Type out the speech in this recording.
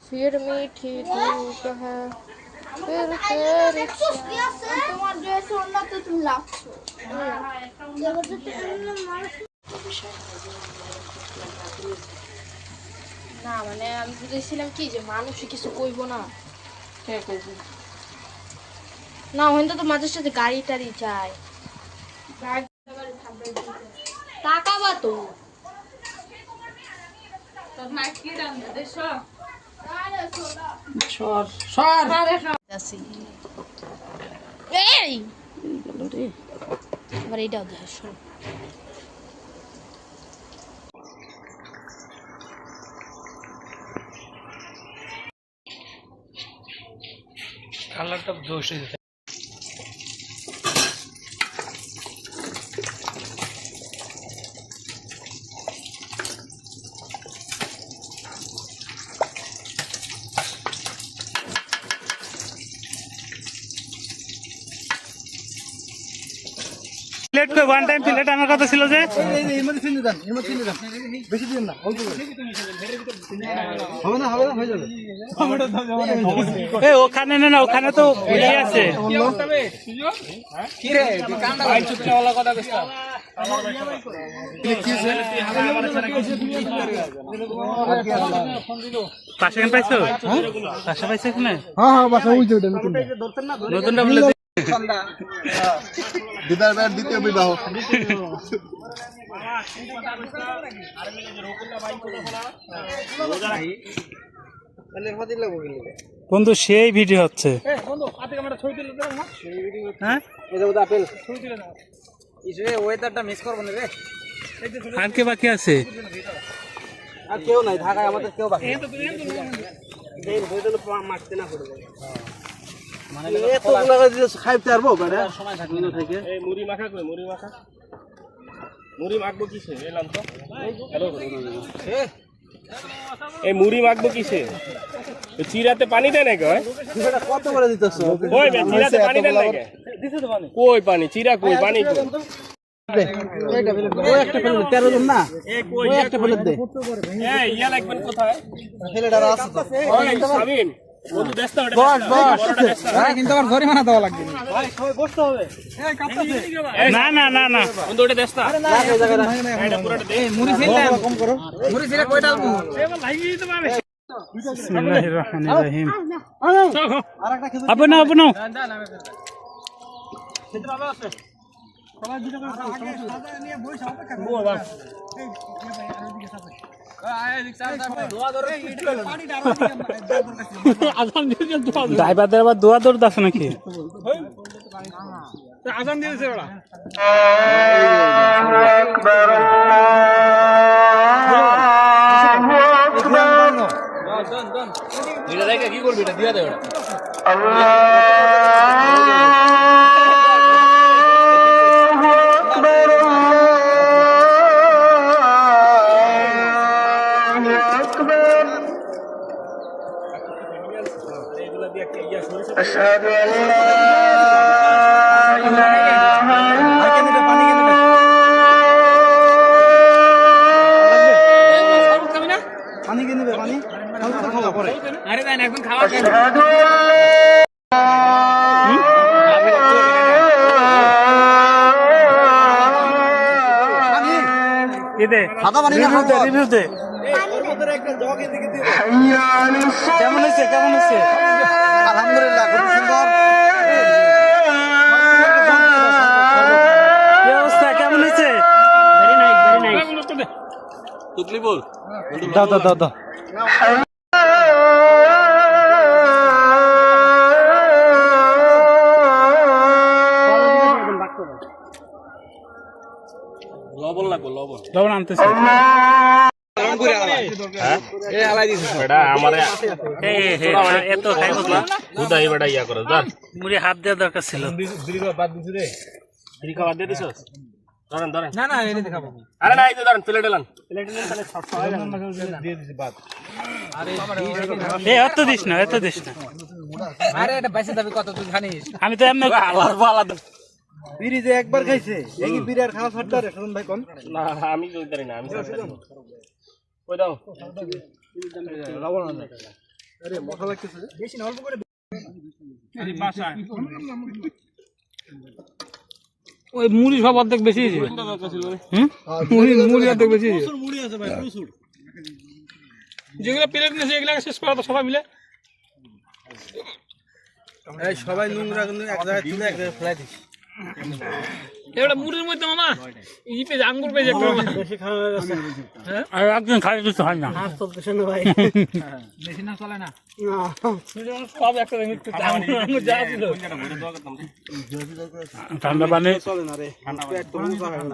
फिर मीठी धूप है फिर तेरी তোমার ড্রেস ওড়না তো তুমি লাগছো না মানে আমি বুঝেছিলাম কি যে মানুষ কিছু কইব না না হইতো তো মাঝে সাথে গাড়ি টাড়ি যায় তাকাবা তো তোর মা কি রান্না দেশ এই আবার এইটাও দেশ কালারটা দোষ প্লেট কই ওয়ান টাইম প্লেট আমার কথা ছিল যে এর মধ্যে ফিল দেন বেশি দিন না অল্প করে হবে না হয়ে যাবে এই ওখানে না ওখানে তো ভুলে আছে কি রে কান্না ভাই চুপচাপ ওলা কথা কইছ পাশে কেন পাইছো পাশে পাইছো এখানে হ্যাঁ বাসা ওই যে নতুনটা বলে দিদার ভাইয়ের দ্বিতীয় বিবাহ বন্ধু সেই ভিডিও হচ্ছে হ্যাঁ ওয়েদারটা মিস করবো না রে আর কে বাকি আছে আর কেউ নাই ঢাকায় আমাদের কেউ বাকি খাইতে পারবো সময় থাকবে না থেকে মুড়ি মাখা কই মুড়ি মাখবো কিসে এলাম তো হ্যালো এই মুড়ি মাখবো কিসে চিরাতে পানি দেয় নাকি কত করে দিতেছ কই বে চিরাতে পানি দেয় নাকি দিছে তো পানি কই পানি চিরা কই পানি কই ওই একটা ফেলে 13 জন না ওই একটা ফেলে দে এই ইয়া লাগবেন কোথায় ছেলেটা আছে তো ওই সাবিন বন্ধু ব্যস্ত ওটা বস কিন্তু আমার জরিমানা দেওয়া লাগবে ভাই সবাই বসতে হবে এই কাঁপতাছে না বন্ধু ওটা ব্যস্ত এটা পুরোটা দে মুড়ি ছেলে কম করো মুড়ি ছেলে কয়টা আলবো এবার লাগি দিতে পারে বিসমিল্লাহির রহমানির রহিম আরেকটা খেজুর আপু না খেজুর আবার আছে সবাই দুটো করে খাও সাদা নিয়ে বই সব অপেক্ষা করো বাবা ড্রাইভারদের আবার দোয়া দৌড় আছে নাকি আজান দিয়েছে ওরা এটা দেখে কি করবি এটা দিয়া দে ওরা أشهد أن لا إله পানি কিনে নেবে পানি খাওয়া পরে আরে দেন এখন খাওয়া কেন দে সাদা পানি না রিভিউ দে কেমন হয়েছে আলহামদুলিল্লাহ খুব সুন্দর কি অবস্থা কেমন হয়েছে তুতলি বল দাও লবণ আনতেছে এত খাইব না মুড়ি হাত দেওয়া দরকার ছিল আরে না এই যে ধরেন প্লেট এলান এত দিস না আরে এটা পয়সা দাবি কত তুই জানিস আমি তো এমনি আলাদা বিড়ি যে একবার খাইছে এই কি বিড়ি আর খাওয়া ছাড়তে রে সুজন ভাই কোন না আমি কই পারি না আমি কই দাও লবণ আরে মজা লাগতেছে বেশি না অল্প করে ওই মুড়ি সব অর্ধেক বেশি মুড়ি অর্ধেক বেশি প্রচুর মুড়ি আছে ভাই প্রচুর যেগুলো প্লেট নিয়েছে এগুলো শেষ করা তো সবাই মিলে এই সবাই নোংরা কিন্তু এক জায়গায় তুলে এক জায়গায় ফেলাই দিস এবারে মুড়ির মধ্যে মামা ই পেজ আঙ্গুর পেজ একটা বেশি খাওয়া হয়ে গেছে আর একদিন খাই কিছু হয় না হাত চলতেছে না ভাই বেশি না চলে না না সব একটা মিষ্টি আঙ্গুর যা ছিল ঠান্ডা পানি চলে না রে পেট তো মোটা হয়ে গেল